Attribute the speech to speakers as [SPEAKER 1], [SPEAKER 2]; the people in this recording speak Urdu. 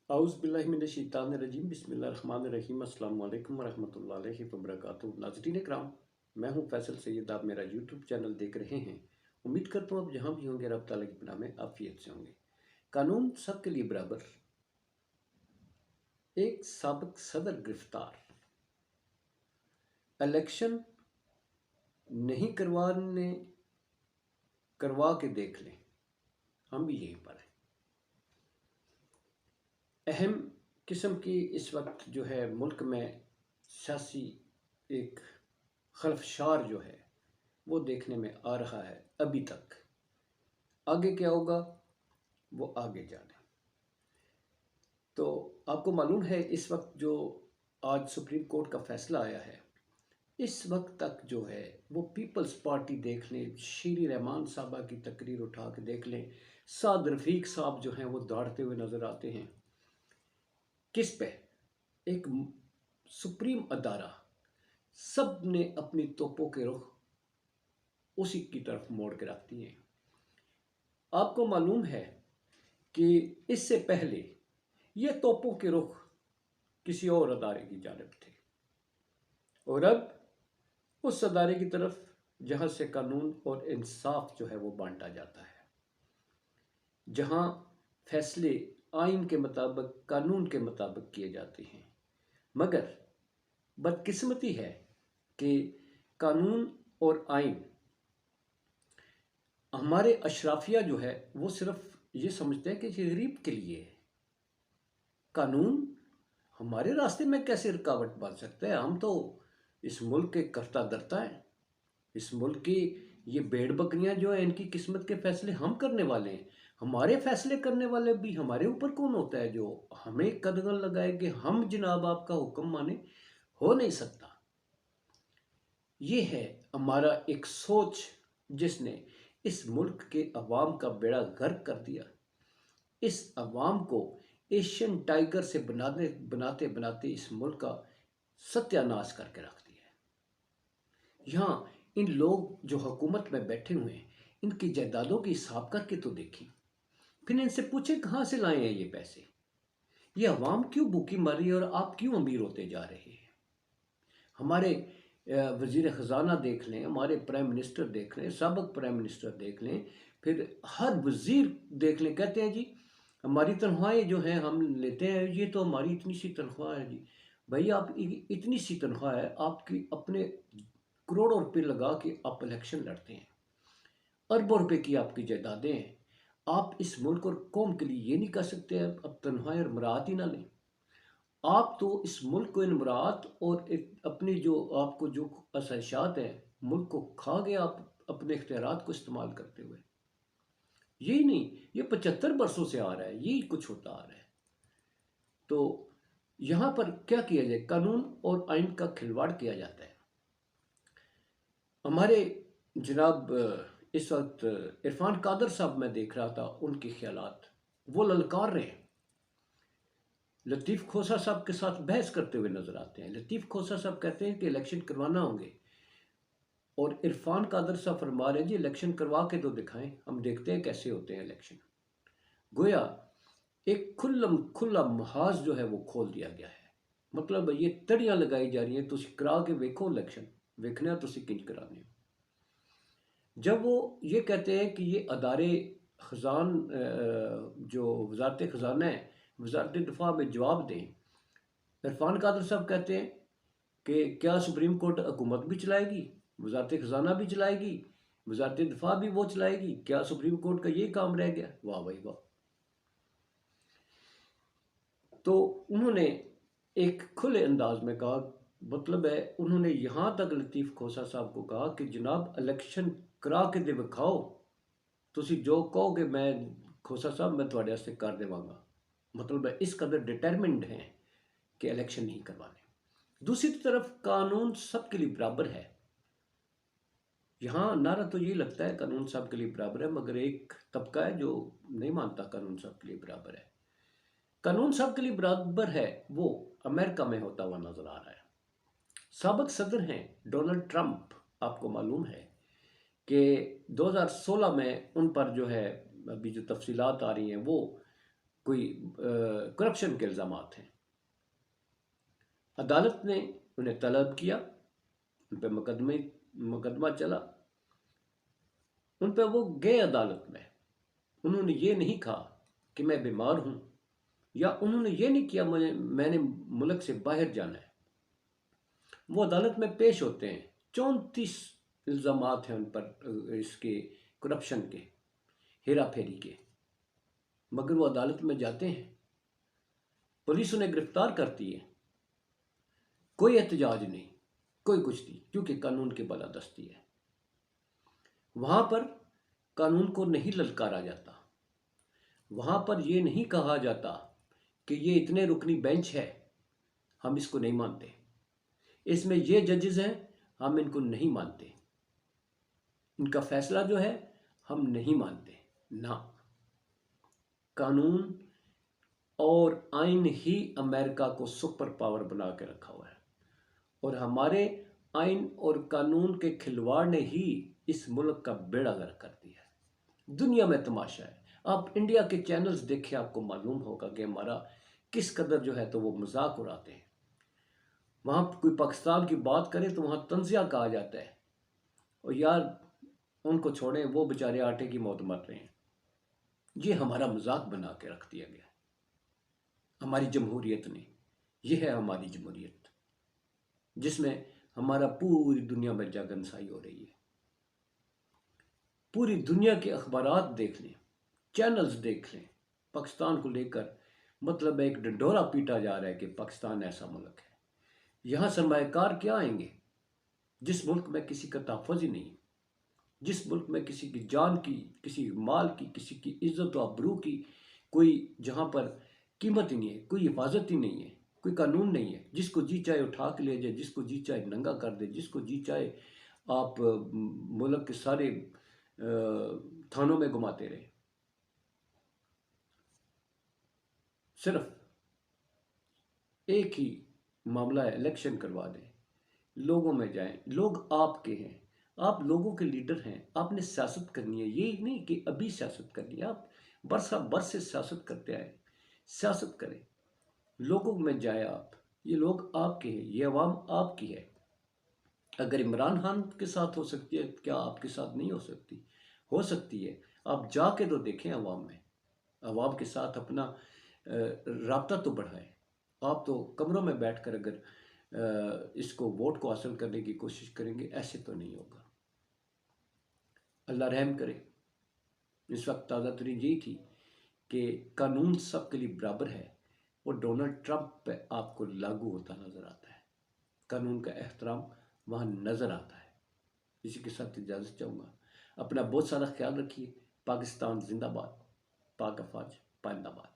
[SPEAKER 1] اعوذ باللہ من الشیطان الرجیم بسم اللہ الرحمن الرحیم السلام علیکم ورحمۃ اللہ علیہ وبرکاتہ ناظرین کرام، میں ہوں فیصل سید، آپ میرا یوٹیوب چینل دیکھ رہے ہیں۔ امید کرتا ہوں آپ جہاں بھی ہوں گے رب تعالیٰ کی پناہ میں عافیت سے ہوں گے۔ قانون سب کے لیے برابر، ایک سابق صدر گرفتار، الیکشن نہیں کروا کے دیکھ لیں، ہم بھی یہیں پر ہیں۔ اہم قسم کی اس وقت جو ہے ملک میں سیاسی ایک خلفشار جو ہے وہ دیکھنے میں آ رہا ہے۔ ابھی تک آگے کیا ہوگا وہ آگے جانے۔ تو آپ کو معلوم ہے اس وقت جو آج سپریم کورٹ کا فیصلہ آیا ہے، اس وقت تک جو ہے وہ پیپلز پارٹی دیکھ لیں، شیری رحمان صاحبہ کی تقریر اٹھا کے دیکھ لیں، سعد رفیق صاحب جو ہیں وہ دوڑتے ہوئے نظر آتے ہیں۔ کس پہ؟ ایک سپریم ادارہ، سب نے اپنی توپوں کے رخ اسی کی طرف موڑ کے رکھ دیے ہیں۔ آپ کو معلوم ہے کہ اس سے پہلے یہ توپوں کے رخ کسی اور ادارے کی جانب تھے، اور اب اس ادارے کی طرف جہاں سے قانون اور انصاف جو ہے وہ بانٹا جاتا ہے، جہاں فیصلے آئین کے مطابق، قانون کے مطابق کیے جاتے ہیں۔ مگر بدقسمتی ہے کہ قانون اور آئین، ہمارے اشرافیہ جو ہے وہ صرف یہ سمجھتے ہیں کہ یہ غریب کے لیے ہے۔ قانون ہمارے راستے میں کیسے رکاوٹ بن سکتا ہے؟ ہم تو اس ملک کے کرتا دھرتا ہیں، اس ملک کی یہ بھیڑ بکریاں جو ہیں ان کی قسمت کے فیصلے ہم کرنے والے ہیں۔ ہمارے فیصلے کرنے والے بھی ہمارے اوپر کون ہوتا ہے جو ہمیں قدغن لگائے کہ ہم جناب آپ کا حکم مانے؟ ہو نہیں سکتا۔ یہ ہے ہمارا ایک سوچ جس نے اس ملک کے عوام کا بیڑا غرق کر دیا۔ اس عوام کو ایشین ٹائیگر سے بناتے بناتے اس ملک کا ستیہ ناش کر کے رکھ دیا ہے۔ یہاں ان لوگ جو حکومت میں بیٹھے ہوئے ہیں، ان کی جائیدادوں کی حساب کر کے تو دیکھیں، پھر ان سے پوچھیں کہاں سے لائے ہیں یہ پیسے؟ یہ عوام کیوں بھوکی مر رہی ہے اور آپ کیوں امیر ہوتے جا رہے ہیں؟ ہمارے وزیر خزانہ دیکھ لیں، ہمارے پرائم منسٹر دیکھ لیں، سابق پرائم منسٹر دیکھ لیں، پھر ہر وزیر دیکھ لیں، کہتے ہیں جی ہماری تنخواہیں جو ہیں ہم لیتے ہیں، یہ تو ہماری اتنی سی تنخواہ ہے۔ جی بھائی، آپ اتنی سی تنخواہ ہے، آپ کی اپنے کروڑوں روپے لگا کے آپ الیکشن لڑتے ہیں، اربوں روپے کی آپ کی جائیدادیں ہیں۔ آپ اس ملک اور قوم کے لیے یہ نہیں کر سکتے اب تنخواہیں اور مراعات ہی نہ لیں؟ آپ تو اس ملک کو ان مراعات اور اپنی جو آپ کو جو آسائشات ہیں ملک کو کھا گئے آپ اپنے اختیارات کو استعمال کرتے ہوئے۔ یہی نہیں، یہ 75 برسوں سے آ رہا ہے، یہی کچھ ہوتا آ رہا ہے۔ تو یہاں پر کیا کیا جائے؟ قانون اور آئین کا کھلواڑ کیا جاتا ہے۔ ہمارے جناب اس وقت عرفان قادر صاحب میں دیکھ رہا تھا، ان کے خیالات وہ للکار رہے ہیں۔ لطیف کھوسہ صاحب کے ساتھ بحث کرتے ہوئے نظر آتے ہیں۔ لطیف کھوسہ صاحب کہتے ہیں کہ الیکشن کروانا ہوں گے، اور عرفان قادر صاحب فرما رہے ہیں جی الیکشن کروا کے تو دکھائیں، ہم دیکھتے ہیں کیسے ہوتے ہیں الیکشن۔ گویا ایک کھلا محاذ جو ہے وہ کھول دیا گیا ہے۔ مطلب یہ تڑیاں لگائی جا رہی ہیں، تسی کرا کے ویکھو الیکشن، ویکھنا تسی کنج کرانے ہو۔ جب وہ یہ کہتے ہیں کہ یہ ادارے جو وزارت خزانہ ہے، وزارت دفاع میں جواب دیں، عرفان قادر صاحب کہتے ہیں کہ کیا سپریم کورٹ حکومت بھی چلائے گی، وزارت خزانہ بھی چلائے گی، وزارت دفاع بھی وہ چلائے گی؟ کیا سپریم کورٹ کا یہ کام رہ گیا؟ واہ بھائی واہ۔ تو انہوں نے ایک کھلے انداز میں کہا، مطلب ہے انہوں نے یہاں تک لطیف کھوسہ صاحب کو کہا کہ جناب الیکشن کرا کے دے بکھاؤ، تسی جو کہو کہ میں کھوسہ صاحب میں تھوڑے واسطے کر دے گا۔ مطلب ہے اس قدر ڈٹرمنڈ ہیں کہ الیکشن نہیں کروانے۔ دوسری طرف قانون سب کے لیے برابر ہے۔ یہاں نعرہ تو یہ لگتا ہے قانون سب کے لیے برابر ہے، مگر ایک طبقہ ہے جو نہیں مانتا قانون سب کے لیے برابر ہے۔ قانون سب کے لیے برابر ہے وہ امریکہ میں ہوتا ہوا نظر آ رہا ہے۔ سابق صدر ہیں ڈونلڈ ٹرمپ، آپ کو معلوم ہے کہ 2016 میں ان پر جو ہے ابھی جو تفصیلات آ رہی ہیں وہ کوئی کرپشن کے الزامات ہیں، عدالت نے انہیں طلب کیا، ان پہ مقدمہ چلا، ان پہ وہ گئے عدالت میں، انہوں نے یہ نہیں کہا کہ میں بیمار ہوں، یا انہوں نے یہ نہیں کیا میں نے ملک سے باہر جانا ہے۔ وہ عدالت میں پیش ہوتے ہیں، 34 الزامات ہیں ان پر، اس کے کرپشن کے، ہیرا پھیری کے، مگر وہ عدالت میں جاتے ہیں، پولیس انہیں گرفتار کرتی ہے، کوئی احتجاج نہیں، کوئی کچھ نہیں، کیونکہ قانون کی بالادستی ہے۔ وہاں پر قانون کو نہیں للکارا جاتا، وہاں پر یہ نہیں کہا جاتا کہ یہ اتنے رکنی بینچ ہے، ہم اس کو نہیں مانتے، اس میں یہ ججز ہیں، ہم ان کو نہیں مانتے، ان کا فیصلہ جو ہے ہم نہیں مانتے۔ نہ، قانون اور آئین ہی امریکہ کو سپر پاور بنا کے رکھا ہوا ہے، اور ہمارے آئین اور قانون کے کھلواڑ نے ہی اس ملک کا بیڑا غرق کر دیا ہے۔ دنیا میں تماشا ہے، آپ انڈیا کے چینلز دیکھیں، آپ کو معلوم ہوگا کہ ہمارا کس قدر جو ہے تو وہ مذاق اڑاتے ہیں۔ وہاں کوئی پاکستان کی بات کرے تو وہاں طنزیہ کہا جاتا ہے، اور یار ان کو چھوڑیں، وہ بیچارے آٹے کی موت مر رہے ہیں۔ یہ ہمارا مذاق بنا کے رکھ دیا گیا ہماری جمہوریت نے۔ یہ ہے ہماری جمہوریت، جس میں ہمارا پوری دنیا میں جاگنسائی ہو رہی ہے۔ پوری دنیا کے اخبارات دیکھ لیں، چینلز دیکھ لیں، پاکستان کو لے کر مطلب ایک ڈنڈورا پیٹا جا رہا ہے کہ پاکستان ایسا ملک ہے۔ یہاں سرمایہ کار کیا آئیں گے؟ جس ملک میں کسی کا تحفظ ہی نہیں، جس ملک میں کسی کی جان کی، کسی مال کی، کسی کی عزت و آبرو کی کوئی جہاں پر قیمت ہی نہیں ہے، کوئی حفاظت ہی نہیں ہے، کوئی قانون نہیں ہے، جس کو جی چاہے اٹھا کے لے جائے، جس کو جی چاہے ننگا کر دے، جس کو جی چاہے آپ ملک کے سارے تھانوں میں گھماتے رہے۔ صرف ایک ہی معاملہ ہے، الیکشن کروا دیں، لوگوں میں جائیں، لوگ آپ کے ہیں، آپ لوگوں کے لیڈر ہیں، آپ نے سیاست کرنی ہے، یہ نہیں کہ ابھی سیاست کرنی ہے، آپ برسہ برس سے سیاست کرتے آئے، سیاست کریں، لوگوں میں جائیں آپ، یہ لوگ آپ کے ہیں، یہ عوام آپ کی ہے۔ اگر عمران خان کے ساتھ ہو سکتی ہے، کیا آپ کے ساتھ نہیں ہو سکتی؟ ہو سکتی ہے، آپ جا کے تو دیکھیں عوام میں، عوام کے ساتھ اپنا رابطہ تو بڑھائیں۔ آپ تو کمروں میں بیٹھ کر اگر اس کو ووٹ کو حاصل کرنے کی کوشش کریں گے، ایسے تو نہیں ہوگا۔ اللہ رحم کرے۔ اس وقت تازہ ترین یہی تھی کہ قانون سب کے لیے برابر ہے، اور ڈونلڈ ٹرمپ پہ آپ کو لاگو ہوتا نظر آتا ہے، قانون کا احترام وہاں نظر آتا ہے۔ اسی کے ساتھ اجازت چاہوں گا، اپنا بہت سارا خیال رکھیے۔ پاکستان زندہ باد، پاک افواج پائندہ باد۔